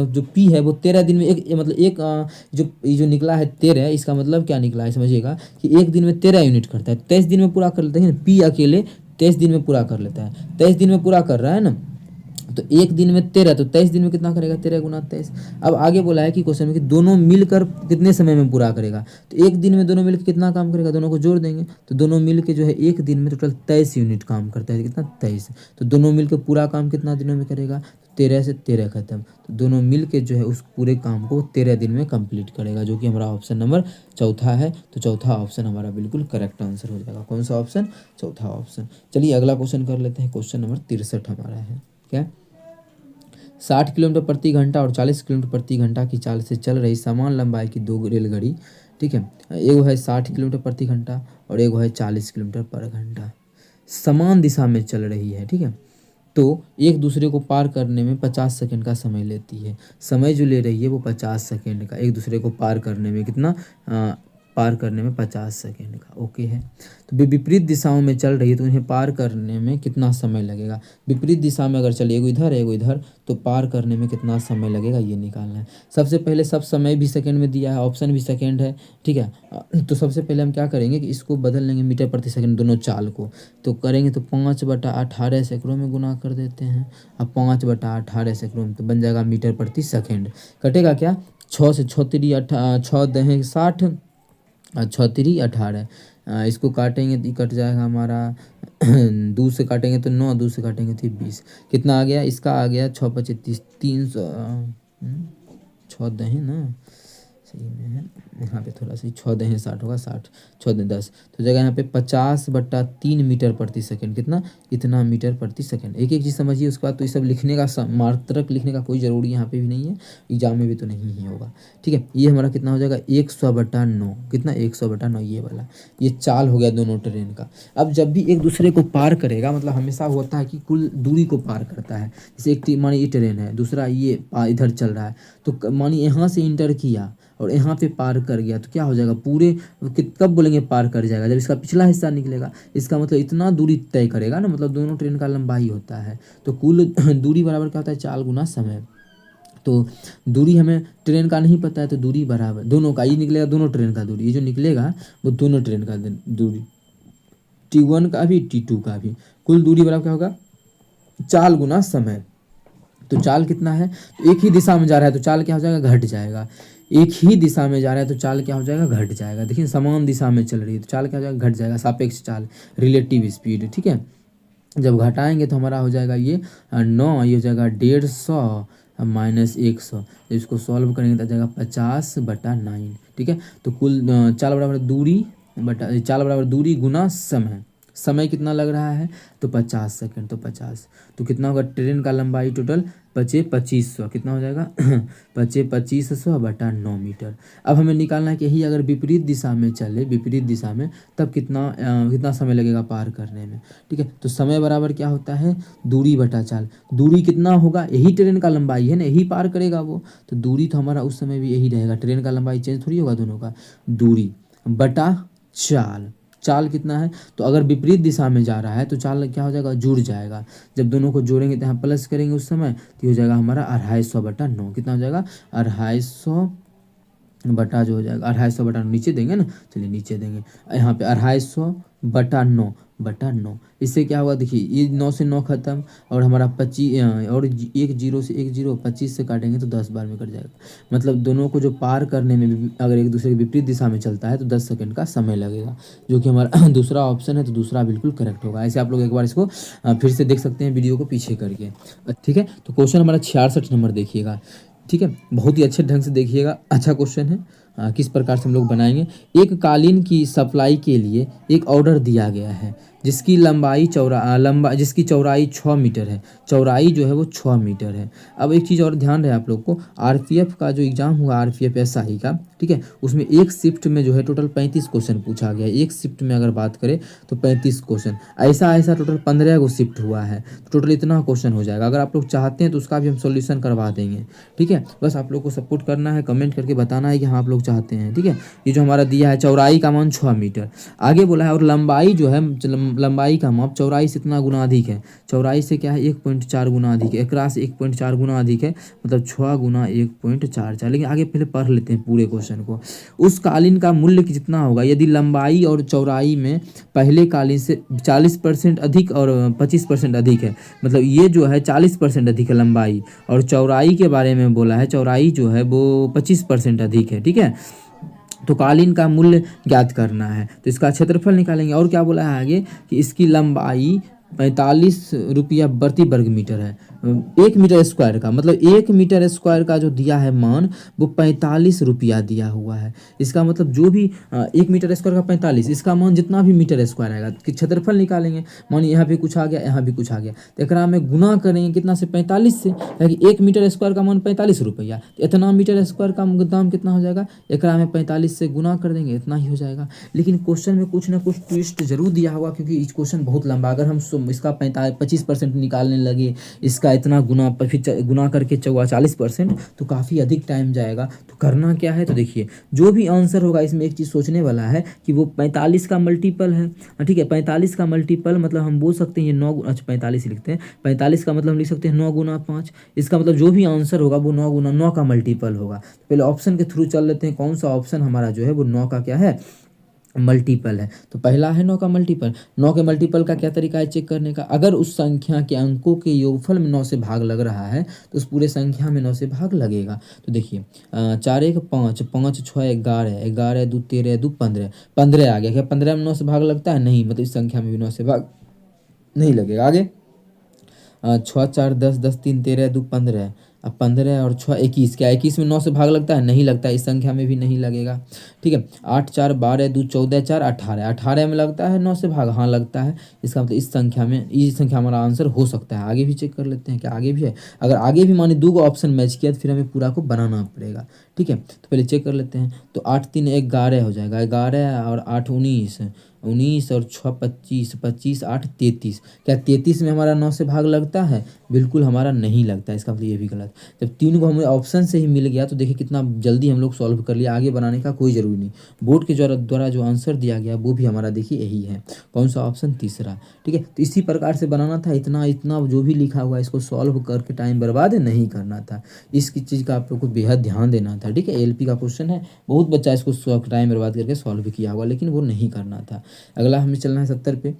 जो P है वो 13 दिन में मतलब जो निकला है 13, इसका मतलब क्या निकला है समझिएगा कि एक दिन में 13 यूनिट करता है, 23 दिन में पूरा कर लेता है ना, P अकेले 23 दिन में पूरा कर लेता है, 23 दिन में पूरा कर रहा है ना, तो एक दिन में 13, तो 23 दिन में कितना करेगा 13 गुना 23। अब आगे बोला है कि क्वेश्चन में कि दोनों मिलकर कितने समय में पूरा करेगा, तो एक दिन में दोनों मिलकर कितना काम करेगा, दोनों को जोड़ देंगे तो दोनों मिलकर जो है एक दिन में टोटल 23 यूनिट काम करता है, कितना 23, तो दोनों मिलकर पूरा काम कितना दिनों में करेगा, 13 से 13 खत्म, तो दोनों मिलकर जो है उस पूरे काम को 13 दिन में कंप्लीट करेगा, जो कि हमारा ऑप्शन नंबर चौथा है। तो चौथा ऑप्शन हमारा बिल्कुल करेक्ट आंसर हो जाएगा, कौन सा ऑप्शन, चौथा ऑप्शन। चलिए अगला क्वेश्चन कर लेते हैं, क्वेश्चन नंबर 63 हमारा है क्या, 60 किलोमीटर प्रति घंटा और 40 किलोमीटर प्रति घंटा की चाल से चल रही समान लंबाई की 2 रेलगाड़ी, ठीक है, एगो है 60 किलोमीटर प्रति घंटा और एगो है 40 किलोमीटर पर घंटा, समान दिशा में चल रही है, ठीक है, तो एक दूसरे को पार करने में 50 सेकंड का समय लेती है। समय जो ले रही है वो 50 सेकंड का, एक दूसरे को पार करने में कितना पार करने में 50 सेकंड का, ओके है। तो वे विपरीत दिशाओं में चल रही है तो उन्हें पार करने में कितना समय लगेगा। विपरीत दिशा में अगर चले, एगो इधर है एगो इधर, तो पार करने में कितना समय लगेगा ये निकालना है। सबसे पहले सब समय भी सेकंड में दिया है, ऑप्शन भी सेकंड है, ठीक है। तो सबसे पहले हम क्या करेंगे कि इसको बदल लेंगे मीटर प्रति सेकंड दोनों चाल को, तो करेंगे तो 5/18 सैकड़ों में गुना कर देते हैं। अब 5/18 सैकड़ों में तो बन जाएगा मीटर प्रति सेकंड, कटेगा क्या 6 से 6 3 6 दहें 60, 6 3 18, इसको काटेंगे तो कट जाएगा हमारा 2 से काटेंगे तो 9, 2 से काटेंगे तो 20, कितना आ गया इसका आ गया 6 × 25 30, 300 6 दहें ना सही में है, यहाँ पे थोड़ा सा 6 दहें 60 होगा, 60 6 दहें 10, तो जगह यहाँ पे 50/3 मीटर प्रति सेकंड, कितना इतना मीटर प्रति सेकंड। एक एक चीज़ समझिए, उसके बाद तो ये सब लिखने का मात्रक लिखने का कोई ज़रूरी यहाँ पे भी नहीं है, एग्जाम में भी तो नहीं ही होगा, ठीक है। ये हमारा कितना हो जाएगा 100/9, कितना 100/9 ये वाला, ये चाल हो गया दोनों ट्रेन का। अब जब भी एक दूसरे को पार करेगा, मतलब हमेशा होता है कि कुल दूरी को पार करता है, जैसे एक मानिए ये ट्रेन है, दूसरा ये इधर चल रहा है, तो मानिए यहाँ से इंटर किया और यहाँ पे पार कर गया, तो क्या हो जाएगा पूरे कब बोलेंगे पार कर जाएगा, जब इसका पिछला हिस्सा निकलेगा, इसका मतलब इतना दूरी तय करेगा ना, मतलब दोनों ट्रेन का लंबाई होता है, तो कुल दूरी बराबर क्या होता है चाल गुना समय। तो दूरी हमें ट्रेन का नहीं पता है, तो दूरी बराबर दोनों का, ये निकलेगा दोनों ट्रेन का दूरी, ये जो निकलेगा वो दोनों ट्रेन का दूरी, T1 का भी T2 का भी, कुल दूरी बराबर क्या होगा चाल गुना समय, तो चाल कितना है, तो एक ही दिशा में जा रहा है तो चाल क्या हो जाएगा, घट जाएगा। एक ही दिशा में जा रहा है तो चाल क्या हो जाएगा, घट जाएगा। देखिए समान दिशा में चल रही है तो चाल क्या हो जाएगा, घट जाएगा। सापेक्ष चाल, रिलेटिव स्पीड, ठीक है। जब घटाएंगे तो हमारा हो जाएगा ये 9, ये हो जाएगा 150 माइनस 100। तो इसको सॉल्व करेंगे तो आ जाएगा 50/9, ठीक है। तो कुल चाल बराबर दूरी बटा चाल बराबर दूरी गुना समय। समय कितना लग रहा है, तो 50 सेकंड, तो 50 तो कितना होगा, ट्रेन का लंबाई टोटल 2500 कितना हो जाएगा 2500/9 मीटर। अब हमें निकालना है कि यही अगर विपरीत दिशा में चले, विपरीत दिशा में, तब कितना समय लगेगा पार करने में, ठीक है। तो समय बराबर क्या होता है, दूरी बटा चाल। दूरी कितना होगा, यही ट्रेन का लंबाई है ना, यही पार करेगा वो, तो दूरी तो हमारा उस समय भी यही रहेगा। ट्रेन का लंबाई चेंज थोड़ी होगा दोनों का, दूरी बटा चाल। चाल कितना है, तो अगर विपरीत दिशा में जा रहा है तो चाल क्या हो जाएगा, जुड़ जाएगा। जब दोनों को जोड़ेंगे तो यहाँ प्लस करेंगे उस समय, तो हो जाएगा हमारा 250/9। कितना हो जाएगा, 250 बटा जो हो जाएगा 250/9, नीचे देंगे ना, चलिए नीचे देंगे। यहाँ पे 250/9/9, इससे क्या होगा, देखिए ये 9 से 9 खत्म, और हमारा 25 और एक जीरो से एक जीरो, 25 से काटेंगे तो 10 बार में कट जाएगा। मतलब दोनों को जो पार करने में अगर एक दूसरे के विपरीत दिशा में चलता है तो 10 सेकंड का समय लगेगा, जो कि हमारा दूसरा ऑप्शन है। तो दूसरा बिल्कुल करेक्ट होगा। ऐसे आप लोग एक बार इसको फिर से देख सकते हैं वीडियो को पीछे करके, ठीक है। तो क्वेश्चन हमारा 66 नंबर देखिएगा, ठीक है। बहुत ही अच्छे ढंग से देखिएगा, अच्छा क्वेश्चन है। किस प्रकार से हम लोग बनाएंगे, एक कालीन की सप्लाई के लिए एक ऑर्डर दिया गया है जिसकी जिसकी चौड़ाई 6 मीटर है। चौड़ाई जो है वो 6 मीटर है। अब एक चीज़ और ध्यान रहे आप लोग को, आरपीएफ का जो एग्ज़ाम हुआ, आरपीएफ एसआई का, ठीक है, उसमें एक शिफ्ट में जो है टोटल 35 क्वेश्चन पूछा गया है। एक शिफ्ट में अगर बात करें तो 35 क्वेश्चन, ऐसा टोटल 15 को शिफ्ट हुआ है, तो टोटल इतना क्वेश्चन हो जाएगा। अगर आप लोग चाहते हैं तो उसका भी हम सोल्यूशन करवा देंगे, ठीक है। बस आप लोग को सपोर्ट करना है, कमेंट करके बताना है कि हाँ आप लोग चाहते हैं, ठीक है। ये जो हमारा दिया है, चौड़ाई का मान 6 मीटर, आगे बोला है, और लंबाई जो है, लंबाई का माप चौड़ाई से इतना गुना अधिक है। चौड़ाई से क्या है, 1.4 गुना अधिक है, एकरा से 1.4 गुना अधिक है, मतलब 6 गुना 1.44। लेकिन आगे पहले पढ़ लेते हैं पूरे क्वेश्चन को। उस कालीन का मूल्य कितना होगा यदि लंबाई और चौड़ाई में पहले कालीन से 40% अधिक और 25% अधिक है। मतलब ये जो है 40% अधिक है लंबाई, और चौड़ाई के बारे में बोला है, चौड़ाई जो है वो 25% अधिक है, ठीक है। तो कालीन का मूल्य ज्ञात करना है, तो इसका क्षेत्रफल निकालेंगे। और क्या बोला है आगे, कि इसकी लंबाई 45 रुपया प्रति वर्ग मीटर है। 1 मीटर स्क्वायर का, मतलब 1 मीटर स्क्वायर का जो दिया है मान, वो 45 रुपया दिया हुआ है। इसका मतलब जो भी 1 मीटर स्क्वायर का 45, इसका मान जितना भी मीटर स्क्वायर आएगा, कि क्षेत्रफल निकालेंगे। मान यहाँ पे कुछ आ गया, यहाँ भी कुछ आ गया, तो एकरा में गुना करेंगे कितना से, 45 से, क्योंकि 1 मीटर स्क्वायर का मान 45 रुपया, तो इतना मीटर स्क्वायर का दाम कितना हो जाएगा, एकरा में 45 से गुना कर देंगे, इतना ही हो जाएगा। लेकिन क्वेश्चन में कुछ ना कुछ ट्विस्ट जरूर दिया होगा, क्योंकि इस क्वेश्चन बहुत लंबा, अगर हम इसका 25% निकालने लगे, इसका इतना गुना, फिर गुना करके 40%, तो काफ़ी अधिक टाइम जाएगा। तो करना क्या है, तो देखिए जो भी आंसर होगा इसमें एक चीज़ सोचने वाला है कि वो 45 का मल्टीपल है, ठीक है। 45 का मल्टीपल मतलब हम बोल सकते हैं ये 9, अच्छा 45 ही लिखते हैं, 45 का मतलब हम लिख सकते हैं 9 गुना 5। इसका मतलब जो भी आंसर होगा वो 9 गुना 9 का मल्टीपल होगा। तो पहले ऑप्शन के थ्रू चल लेते हैं, कौन सा ऑप्शन हमारा जो है वो 9 का क्या है, मल्टीपल है। तो पहला है 9 का मल्टीपल। 9 के मल्टीपल का क्या तरीका है चेक करने का, अगर उस संख्या के अंकों के योगफल में 9 से भाग लग रहा है तो उस पूरे संख्या में 9 से भाग लगेगा। तो देखिए 4 1 5, 5 6 11, 11 2 13, 2 15, 15 आ गया। क्या 15 में 9 से भाग लगता है, नहीं, मतलब इस संख्या में भी 9 से भाग नहीं लगेगा। आगे 6 4 10, 10 3 13, 2 15, अब 15 और 6 21, क्या 21 में 9 से भाग लगता है, नहीं लगता है, इस संख्या में भी नहीं लगेगा, ठीक है। 8 4 12, 2 14, 4 18, 18 में लगता है 9 से भाग, हाँ लगता है। इसका मतलब इस संख्या में, इस संख्या हमारा आंसर हो सकता है। आगे भी चेक कर लेते हैं, क्या आगे भी है। अगर आगे भी माने 2 ऑप्शन मैच किया तो फिर हमें पूरा को बनाना पड़ेगा, ठीक है। तो पहले चेक कर लेते हैं। तो 8 3 11 हो जाएगा, 11 और 8 19, 19 और 6 25, 25 8 33, क्या 33 में हमारा 9 से भाग लगता है, बिल्कुल हमारा नहीं लगता है। इसका मतलब ये भी गलत। जब 3 को हमें ऑप्शन से ही मिल गया तो देखिए कितना जल्दी हम लोग सॉल्व कर लिया, आगे बनाने का कोई ज़रूरी नहीं। बोर्ड के द्वारा जो आंसर दिया गया वो भी हमारा देखिए यही है, कौन सा ऑप्शन, तीसरा, ठीक है। तो इसी प्रकार से बनाना था, इतना जो भी लिखा हुआ है इसको सॉल्व करके टाइम बर्बाद नहीं करना था। इसकी चीज़ का आप लोग को बेहद ध्यान देना था, ठीक है। एलपी का क्वेश्चन है, बहुत बच्चा इसको टाइम बर्बाद करके सॉल्व किया होगा, लेकिन वो नहीं करना था। अगला हमें चलना है 70 पे।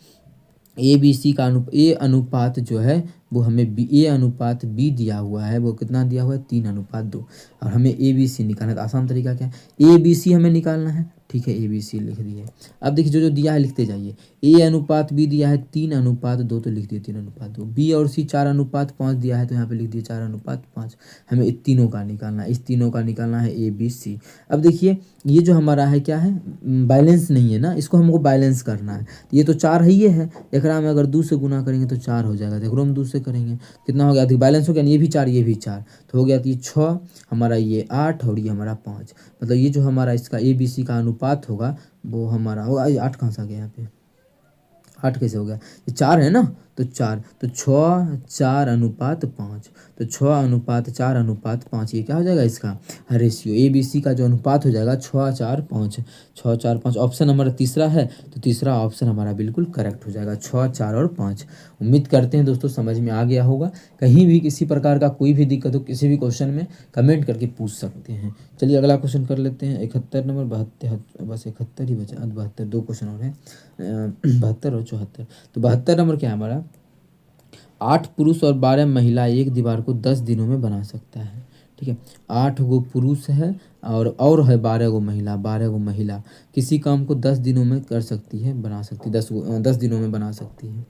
ए बी सी का ए अनुपात जो है वो हमें ए अनुपात बी दिया हुआ है, वो कितना दिया हुआ है 3:2, और हमें ए बी सी निकालना है। तो आसान तरीका क्या है, ए बी सी हमें निकालना है, ठीक है, ए बी सी लिख दिए। अब देखिए जो जो दिया है लिखते जाइए। ए अनुपात बी दिया है 3:2, तो लिख दिए 3:2। बी और सी 4:5 दिया है, तो यहाँ पे लिख दिए 4:5। हमें इन तीनों का निकालना है, इस तीनों का निकालना है ए बी सी। अब देखिए ये जो हमारा है क्या है, बैलेंस नहीं है ना, इसको हमको बैलेंस करना है। तो ये तो 4 है, ये है एकरा में अगर 2 से गुना करेंगे तो 4 हो जाएगा, देखो हम 2 से करेंगे कितना हो गया, तो बैलेंस हो गया, ये भी 4 ये भी 4, तो हो गया। तो ये 6 हमारा, ये 8 और ये हमारा 5। मतलब ये जो हमारा इसका ए बी सी का अनुपात होगा वो हमारा होगा, 8 कहाँ से आ गया यहाँ पे, 8 कैसे हो गया, ये 4 है ना, तो 4, तो 6 4:5, तो 6:4:5, ये क्या हो जाएगा इसका रेशियो। ए बी सी का जो अनुपात हो जाएगा 6:4:5, 6:4:5। ऑप्शन हमारा तीसरा है, तो तीसरा ऑप्शन हमारा बिल्कुल करेक्ट हो जाएगा, 6 4 और 5। उम्मीद करते हैं दोस्तों समझ में आ गया होगा। कहीं भी किसी प्रकार का कोई भी दिक्कत हो किसी भी क्वेश्चन में कमेंट करके पूछ सकते हैं। चलिए अगला क्वेश्चन कर लेते हैं, 71 नंबर, 72, बस 71 ही बचा, 72 दो क्वेश्चन और हैं, 72 और 74। तो 72 नंबर क्या है हमारा, 8 पुरुष और 12 महिला एक दीवार को 10 दिनों में बना सकता है, ठीक है। 8 गो पुरुष है और है 12 गो महिला, 12 गो महिला किसी काम को 10 दिनों में कर सकती है, बना सकती है, 10 दिनों में बना सकती है।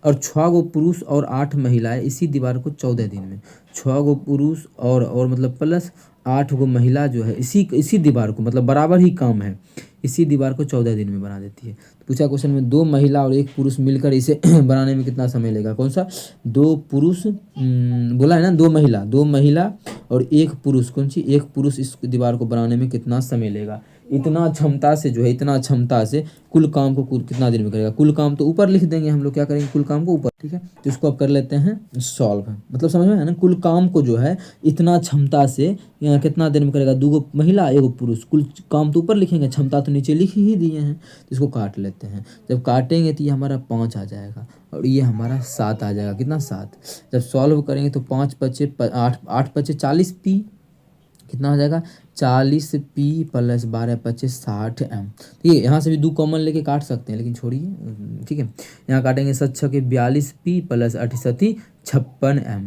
और 6 गो पुरुष और 8 महिलाएं इसी दीवार को 14 दिन में, 6 गो पुरुष और मतलब प्लस 8 गो महिला जो है इसी दीवार को, मतलब बराबर ही काम है, इसी दीवार को 14 दिन में बना देती है। तो पूछा क्वेश्चन में 2 महिला और 1 पुरुष मिलकर इसे बनाने में कितना समय लेगा, कौन सा, 2 पुरुष, बोला है ना 2 महिला और 1 पुरुष, कौन सी, 1 पुरुष इस दीवार को बनाने में कितना समय लेगा। इतना क्षमता से जो है, इतना क्षमता से कुल काम को कितना दिन में करेगा। कुल काम तो ऊपर लिख देंगे हम लोग, क्या करेंगे कुल काम को ऊपर, ठीक है। तो इसको अब कर लेते हैं सॉल्व, मतलब समझ में है ना, कुल काम को जो है इतना क्षमता से कितना दिन में करेगा, 2 महिला 1 पुरुष, कुल काम तो ऊपर लिखेंगे, क्षमता तो नीचे लिख ही दिए हैं। तो इसको काट लेते हैं, जब काटेंगे तो ये हमारा 5 आ जाएगा और ये हमारा 7 आ जाएगा, कितना 7। जब सॉल्व करेंगे तो 5 पचे 8, 8 पचे 40 पी, कितना हो जाएगा 40 पी प्लस 12 पचे 60 एम। ठीक है, यहाँ से भी 2 कॉमन लेके काट सकते हैं, लेकिन छोड़िए, ठीक है। यहाँ काटेंगे 7 छके 42 पी प्लस 68 56 एम।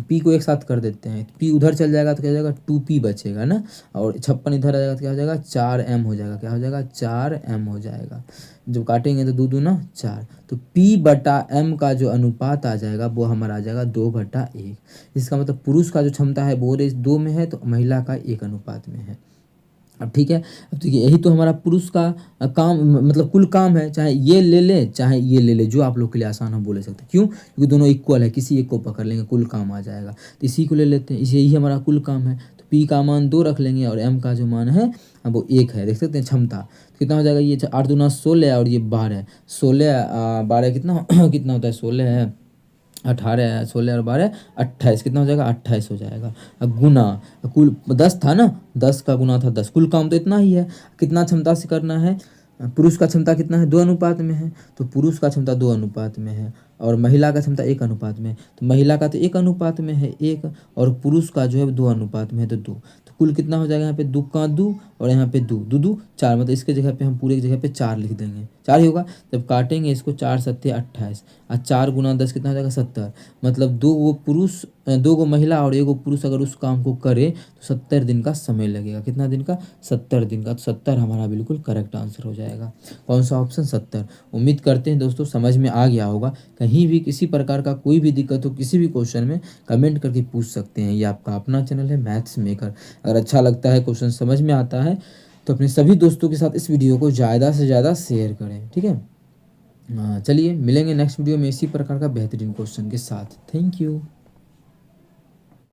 पी को एक साथ कर देते हैं, पी उधर चल जाएगा तो क्या हो जाएगा 2p बचेगा ना, और 56 इधर आ जाएगा तो क्या हो जाएगा 4m हो जाएगा, क्या हो जाएगा 4m हो जाएगा। जब काटेंगे तो 2 दूना 4, तो p/m का जो अनुपात आ जाएगा वो हमारा आ जाएगा 2/1। इसका मतलब पुरुष का जो क्षमता है वो 2 में है, तो महिला का 1 अनुपात में है। अब ठीक है, अब देखिए यही तो हमारा पुरुष का काम, मतलब कुल काम है, चाहे ये ले ले चाहे ये ले ले, जो आप लोग के लिए आसान हो बोले सकते, क्यों, क्योंकि दोनों इक्वल है, किसी एक को पकड़ लेंगे कुल काम आ जाएगा, तो इसी को ले लेते हैं, इसे यही हमारा कुल काम है। तो पी का मान 2 रख लेंगे और एम का जो मान है वो 1 है, देख सकते हैं क्षमता। तो कितना हो जाएगा, ये 8 दूना 16 और ये 12, 16 12 कितना कितना होता है, 16 है 18, 16 और 12 28, कितना हो जाएगा 28 हो जाएगा। अब गुना, कुल 10 था ना, 10 का गुना था 10, कुल काम तो इतना ही है। कितना क्षमता से करना है, पुरुष का क्षमता कितना है 2 अनुपात में है, तो पुरुष का क्षमता 2 अनुपात में है, और महिला का क्षमता 1 अनुपात में है, तो महिला का तो 1 अनुपात में है 1, और पुरुष का जो है 2 अनुपात में है, तो 2। तो कुल कितना हो जाएगा, यहाँ पे 2 का 2 और यहाँ पे 2 2 2 4, मतलब इसके जगह पे हम पूरे जगह पे 4 लिख देंगे, 4 ही होगा। जब काटेंगे इसको 4 7 28 और 4 गुना 10 कितना हो जाएगा 70, मतलब 2 गो पुरुष 2 गो महिला और 1 गो पुरुष अगर उस काम को करे तो 70 दिन का समय लगेगा, कितना दिन का 70 दिन का। तो 70 हमारा बिल्कुल करेक्ट आंसर हो जाएगा, कौन सा ऑप्शन 70। उम्मीद करते हैं दोस्तों समझ में आ गया होगा। कहीं भी किसी प्रकार का कोई भी दिक्कत हो किसी भी क्वेश्चन में कमेंट करके पूछ सकते हैं। ये आपका अपना चैनल है मैथ्स मेकर। अगर अच्छा लगता है, क्वेश्चन समझ में आता है तो अपने सभी दोस्तों के साथ इस वीडियो को ज़्यादा से ज़्यादा शेयर करें, ठीक है। चलिए मिलेंगे नेक्स्ट वीडियो में इसी प्रकार का बेहतरीन क्वेश्चन के साथ। Thank you.